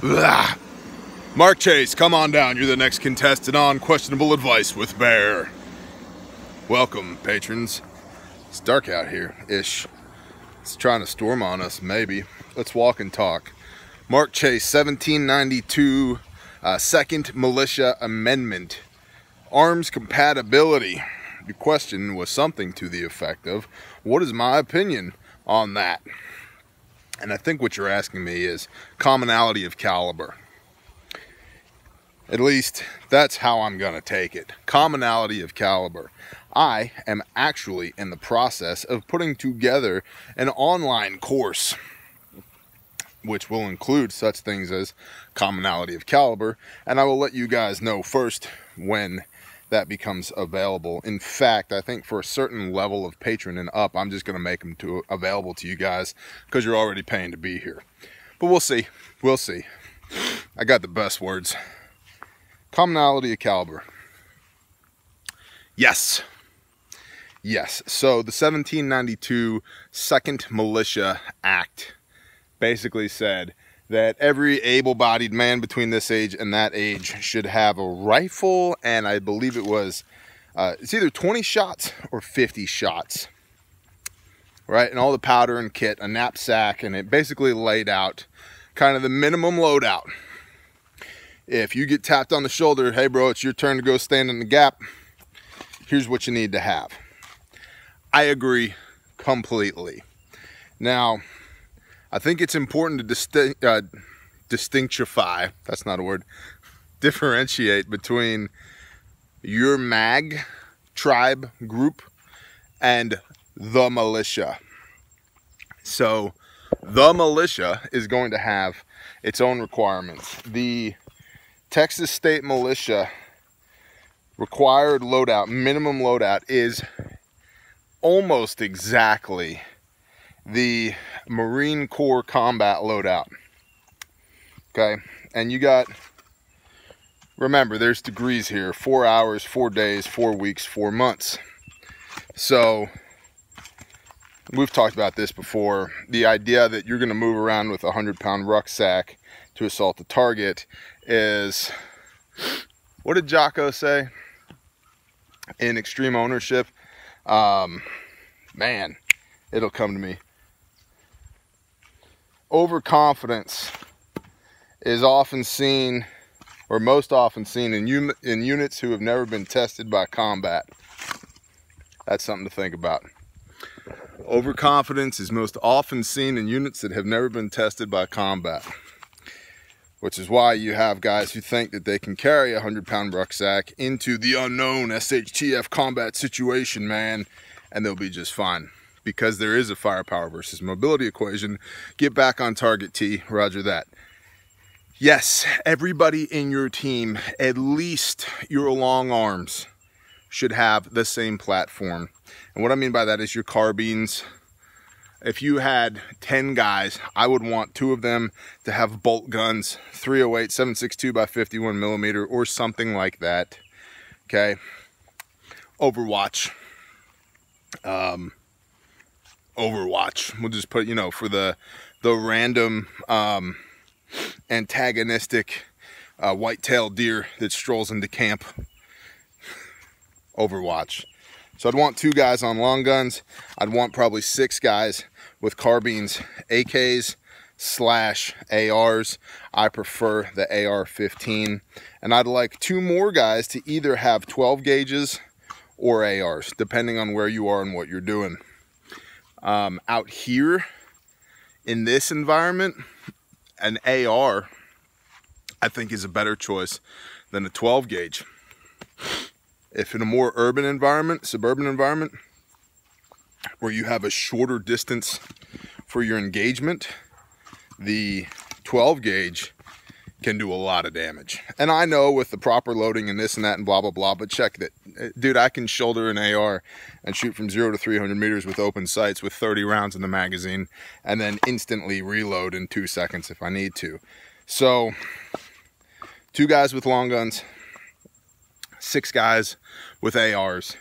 Blah. Mark Chase, come on down. You're the next contestant on Questionable Advice with Bear. Welcome, patrons. It's dark out here-ish. It's trying to storm on us, maybe. Let's walk and talk. Mark Chase, 1792, Second Militia Amendment. Arms compatibility. Your question was something to the effect of, what is my opinion on that? And I think what you're asking me is commonality of caliber. At least that's how I'm going to take it. Commonality of caliber. I am actually in the process of putting together an online course, which will include such things as commonality of caliber, and I will let you guys know first when that becomes available. In fact, I think for a certain level of patron and up, I'm just going to make them available to you guys because you're already paying to be here. But we'll see. We'll see. I got the best words. Commonality of caliber. Yes. Yes. So the 1792 Second Militia Act basically said that every able-bodied man between this age and that age should have a rifle, and I believe it was, it's either 20 shots or 50 shots, right? And all the powder and kit, a knapsack, and it basically laid out kind of the minimum loadout. If you get tapped on the shoulder, hey bro, it's your turn to go stand in the gap, here's what you need to have. I agree completely. Now, I think it's important to distinctify, that's not a word, differentiate between your mag tribe group and the militia. So the militia is going to have its own requirements. The Texas State Militia required loadout, minimum loadout, is almost exactly the Marine Corps combat loadout. Okay, and you got, remember, there's degrees here: 4 hours, 4 days, 4 weeks, 4 months. So we've talked about this before. The idea that you're going to move around with a 100-pound rucksack to assault the target is, what did Jocko say in Extreme Ownership? Man, it'll come to me. Overconfidence is often seen, or most often seen, in units who have never been tested by combat. That's something to think about. Overconfidence is most often seen in units that have never been tested by combat, which is why you have guys who think that they can carry a 100-pound rucksack into the unknown SHTF combat situation, man, and they'll be just fine. Because there is a firepower versus mobility equation. Get back on target, T. Roger that. Yes, everybody in your team, at least your long arms, should have the same platform. And what I mean by that is your carbines. If you had 10 guys, I would want 2 of them to have bolt guns, 308, 7.62 by 51 millimeter, or something like that. Okay. Overwatch. Overwatch. We'll just put, you know, for the random antagonistic white-tailed deer that strolls into camp. Overwatch. So I'd want 2 guys on long guns. I'd want probably 6 guys with carbines, AKs / ARs. I prefer the AR-15. And I'd like 2 more guys to either have 12 gauges or ARs, depending on where you are and what you're doing. Out here in this environment, an AR I think is a better choice than a 12 gauge. If in a more urban environment, suburban environment, where you have a shorter distance for your engagement, the 12 gauge can do a lot of damage. And I know with the proper loading and this and that and blah, blah, blah, but check that. Dude, I can shoulder an AR and shoot from 0 to 300 meters with open sights with 30 rounds in the magazine and then instantly reload in 2 seconds if I need to. So 2 guys with long guns, 6 guys with ARs,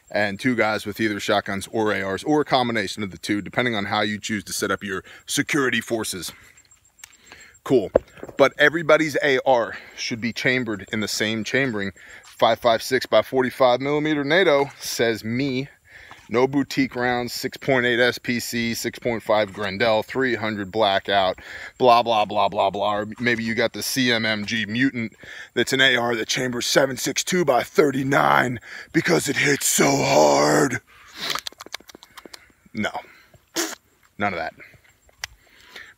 and 2 guys with either shotguns or ARs, or a combination of the 2, depending on how you choose to set up your security forces. Cool. But everybody's AR should be chambered in the same chambering. 5.56 by 45 millimeter NATO says me. No boutique rounds, 6.8 SPC, 6.5 Grendel, 300 blackout, blah, blah, blah, blah, blah. Or maybe you got the CMMG Mutant that's an AR that chambers 7.62 by 39 because it hits so hard. No, none of that.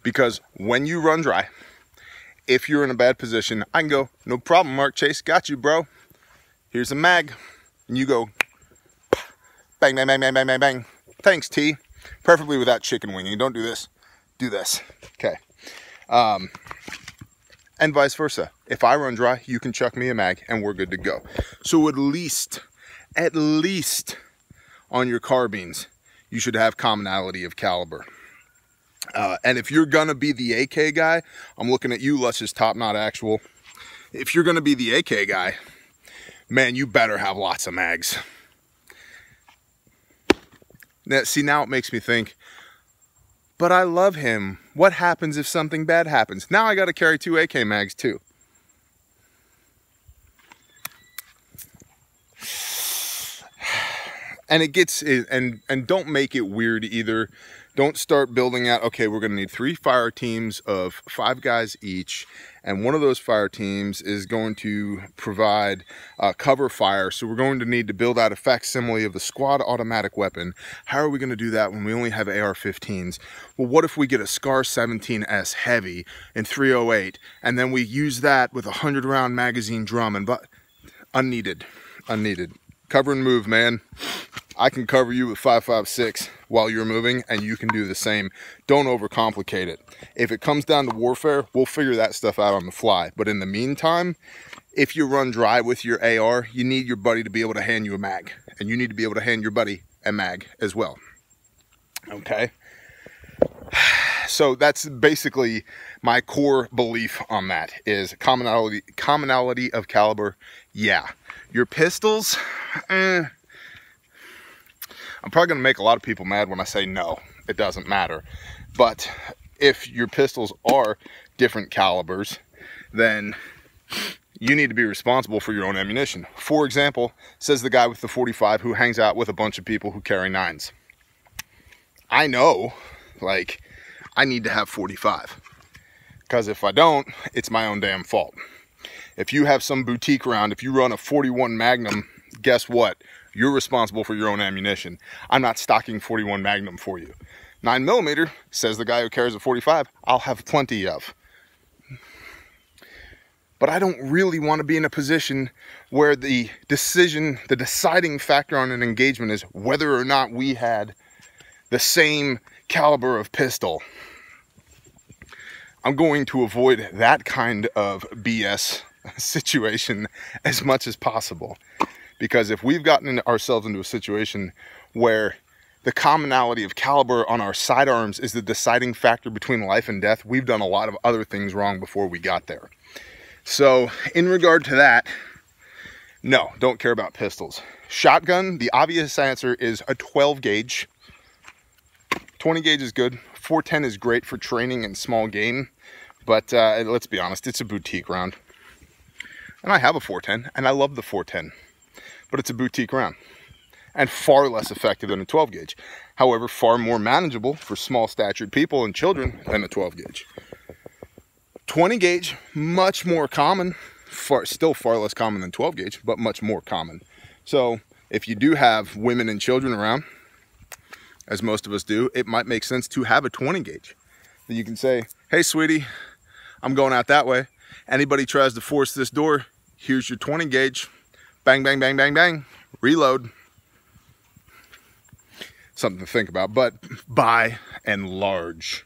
Because when you run dry, if you're in a bad position, I can go, no problem, Mark Chase, got you, bro. Here's a mag. And you go, bang, bang, bang, bang, bang, bang, bang. Thanks, T. Preferably without chicken winging. Don't do this. Do this. Okay. And vice versa. If I run dry, you can chuck me a mag and we're good to go. So at least on your carbines, you should have commonality of caliber. And if you're gonna be the AK guy, I'm looking at you, Lush's Top Knot Actual. If you're gonna be the AK guy, man, you better have lots of mags. Now, see, now it makes me think, but I love him. What happens if something bad happens? Now I got to carry 2 AK mags too. And it gets, and don't make it weird either. Don't start building out, okay, we're going to need 3 fire teams of 5 guys each. And one of those fire teams is going to provide cover fire. So we're going to need to build out a facsimile of the squad automatic weapon. How are we going to do that when we only have AR-15s? Well, what if we get a SCAR 17S heavy in 308 and then we use that with a 100-round magazine drum? And unneeded. Cover and move, man. I can cover you with 5.56 while you're moving, and you can do the same. Don't overcomplicate it. If it comes down to warfare, we'll figure that stuff out on the fly. But in the meantime, if you run dry with your AR, you need your buddy to be able to hand you a mag, and you need to be able to hand your buddy a mag as well. Okay? So that's basically my core belief on that, is commonality of caliber. Yeah. Your pistols, I'm probably going to make a lot of people mad when I say no, it doesn't matter. But if your pistols are different calibers, then you need to be responsible for your own ammunition. For example, says the guy with the 45 who hangs out with a bunch of people who carry 9s. I know, like, I need to have 45. Because if I don't, it's my own damn fault. If you have some boutique round, if you run a 41 Magnum, guess what? You're responsible for your own ammunition. I'm not stocking 41 Magnum for you. 9mm, says the guy who carries a 45, I'll have plenty of. But I don't really want to be in a position where the deciding factor on an engagement is whether or not we had the same caliber of pistol. I'm going to avoid that kind of BS situation as much as possible, because if we've gotten ourselves into a situation where the commonality of caliber on our sidearms is the deciding factor between life and death, we've done a lot of other things wrong before we got there. So in regard to that, no, don't care about pistols. Shotgun, the obvious answer is a 12 gauge. 20 gauge is good. 410 is great for training and small game, but let's be honest, it's a boutique round. And I have a 410, and I love the 410, but it's a boutique round and far less effective than a 12 gauge. However, far more manageable for small statured people and children than a 12 gauge. 20 gauge, much more common, still far less common than 12 gauge, but much more common. So if you do have women and children around, as most of us do, it might make sense to have a 20 gauge. Then you can say, hey sweetie, I'm going out that way. Anybody tries to force this door, here's your 20 gauge. Bang, bang, bang, bang, bang. Reload. Something to think about, but by and large,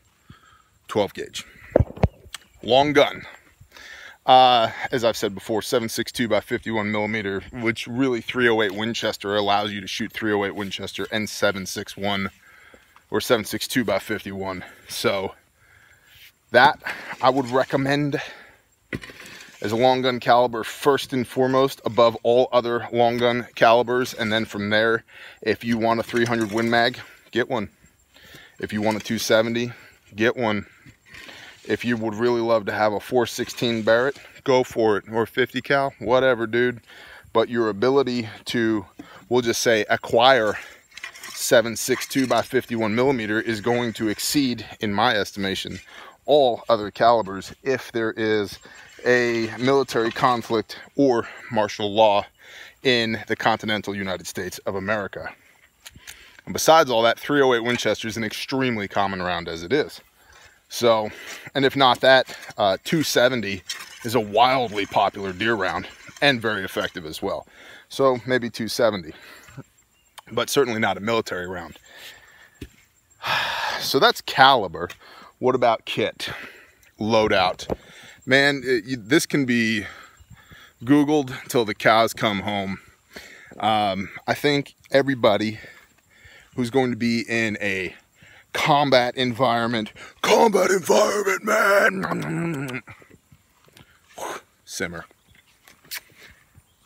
12 gauge. Long gun. As I've said before, 7.62 by 51mm, which really 308 Winchester allows you to shoot 308 Winchester and 7.61 or 7.62 by 51. So that I would recommend as a long gun caliber first and foremost above all other long gun calibers. And then from there, if you want a 300 Win Mag, get one. If you want a 270, get one. If you would really love to have a 416 Barrett, go for it, or 50 cal, whatever, dude. But your ability to, we'll just say, acquire 7.62 by 51 millimeter is going to exceed, in my estimation, all other calibers if there is a military conflict or martial law in the continental United States of America. And besides all that, 308 Winchester is an extremely common round as it is. So, and if not that, 270 is a wildly popular deer round and very effective as well. So maybe 270, but certainly not a military round. So that's caliber. What about kit? Loadout. Man, this can be Googled till the cows come home. I think everybody who's going to be in a combat environment, man, simmer.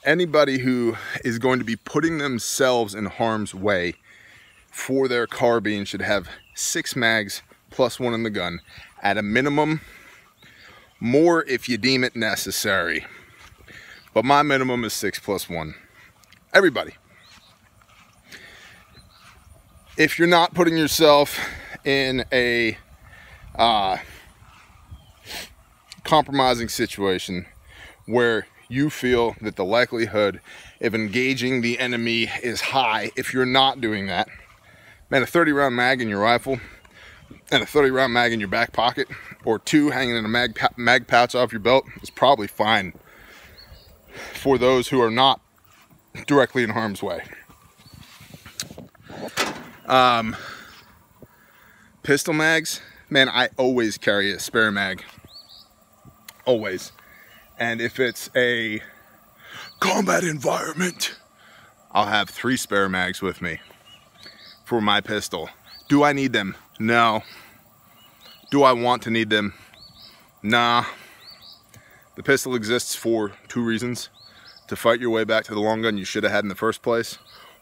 Anybody who is going to be putting themselves in harm's way for their carbine should have 6 mags plus 1 in the gun at a minimum, more if you deem it necessary, but my minimum is 6 plus 1. Everybody, if you're not putting yourself in a compromising situation where you feel that the likelihood of engaging the enemy is high, if you're not doing that, man, a 30 round mag in your rifle and a 30 round mag in your back pocket, or 2 hanging in a mag pouch off your belt, is probably fine for those who are not directly in harm's way. Pistol mags, man, I always carry a spare mag, always. And if it's a combat environment, I'll have 3 spare mags with me for my pistol. Do I need them? No. Do I want to need them? Nah. The pistol exists for 2 reasons: to fight your way back to the long gun you should have had in the first place,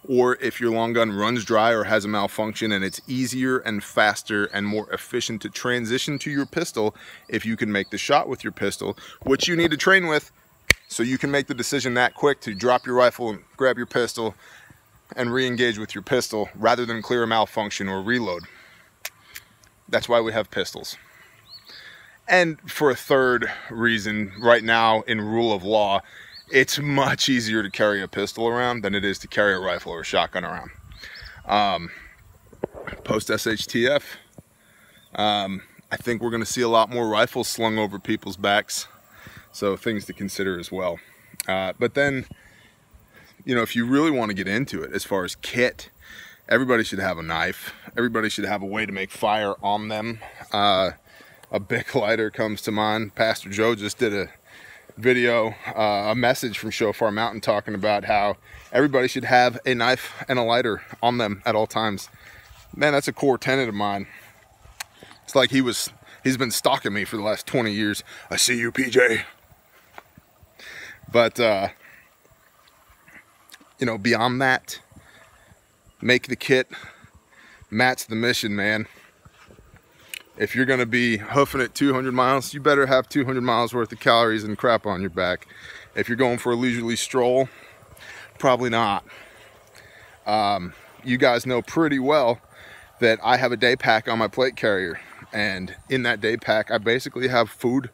or if your long gun runs dry or has a malfunction, and it's easier and faster and more efficient to transition to your pistol if you can make the shot with your pistol, which you need to train with, so you can make the decision that quick to drop your rifle and grab your pistol and re-engage with your pistol rather than clear a malfunction or reload. That's why we have pistols. And for a third reason, right now in rule of law, it's much easier to carry a pistol around than it is to carry a rifle or a shotgun around. Post SHTF, I think we're going to see a lot more rifles slung over people's backs, so things to consider as well. But then, you know, if you really want to get into it, as far as kit, everybody should have a knife. Everybody should have a way to make fire on them. A Bic lighter comes to mind. Pastor Joe just did a video, a message from Shofar Mountain talking about how everybody should have a knife and a lighter on them at all times. Man, that's a core tenet of mine. It's like he's been stalking me for the last 20 years. I see you, PJ. But, you know, beyond that, make the kit match the mission, man. If you're going to be hoofing it 200 miles, you better have 200 miles worth of calories and crap on your back. If you're going for a leisurely stroll, probably not. You guys know pretty well that I have a day pack on my plate carrier. And in that day pack, I basically have food,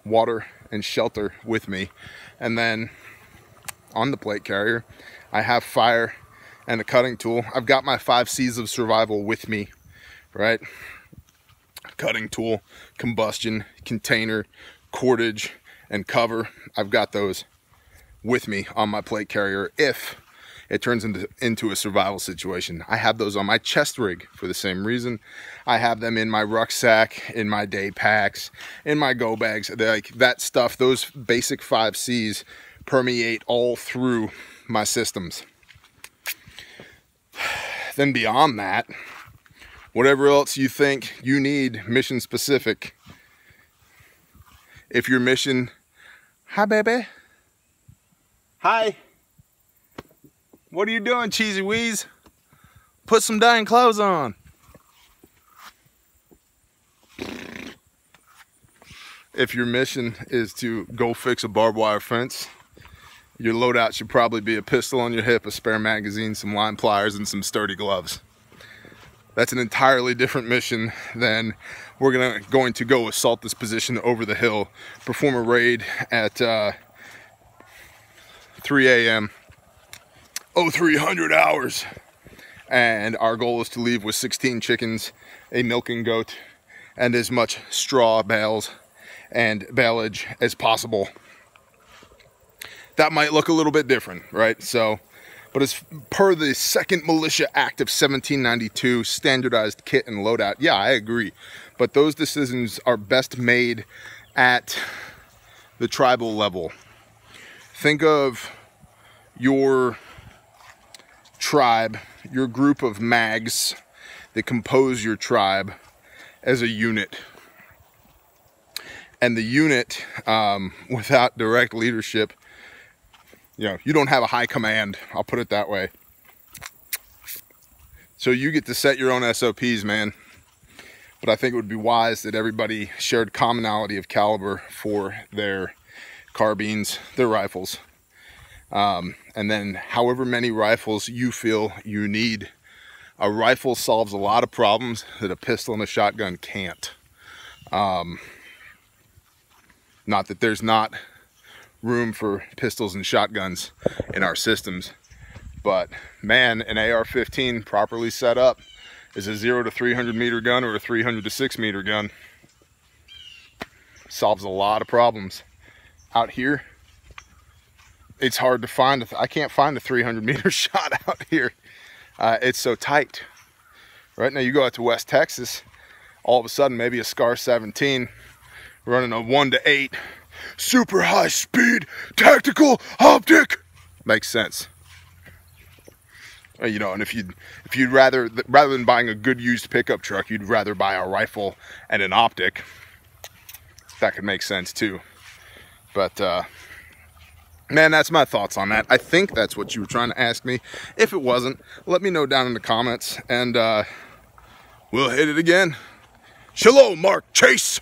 water, and shelter with me. And then on the plate carrier, I have fire and a cutting tool. I've got my 5 C's of survival with me, right? Cutting tool, combustion, container, cordage, and cover. I've got those with me on my plate carrier if it turns into a survival situation. I have those on my chest rig for the same reason. I have them in my rucksack, in my day packs, in my go bags. Like that stuff, those basic 5 C's permeate all through my systems. Then beyond that, whatever else you think you need mission specific. If your mission, hi baby, hi, what are you doing, cheesy wheeze? Put some dang clothes on. if your mission is to go fix a barbed wire fence, your loadout should probably be a pistol on your hip, a spare magazine, some line pliers, and some sturdy gloves. That's an entirely different mission than we're going to go assault this position over the hill, perform a raid at 3 a.m. 0300 hours, and our goal is to leave with 16 chickens, a milking goat, and as much straw bales and baleage as possible. That might look a little bit different, right? So, but as per the Second Militia Act of 1792, standardized kit and loadout, yeah, I agree. But those decisions are best made at the tribal level. Think of your tribe, your group of mags that compose your tribe as a unit. And the unit, without direct leadership, you know, you don't have a high command, I'll put it that way. So you get to set your own SOPs, man. But I think it would be wise that everybody shared commonality of caliber for their carbines, their rifles. And then however many rifles you feel you need. A rifle solves a lot of problems that a pistol and a shotgun can't. Not that there's not room for pistols and shotguns in our systems, but man, an AR-15 properly set up is a 0 to 300 meter gun or a 300 to 6 meter gun. Solves a lot of problems. Out here, it's hard to find. I can't find a 300 meter shot out here. It's so tight. Right now, you go out to West Texas, all of a sudden, maybe a SCAR 17 running a 1 to 8. Super high speed tactical optic makes sense. You know, and if you'd rather than buying a good used pickup truck, you'd rather buy a rifle and an optic. That could make sense too. But man, that's my thoughts on that. I think that's what you were trying to ask me. If it wasn't, let me know down in the comments, and we'll hit it again. Shalom, Mark Chase.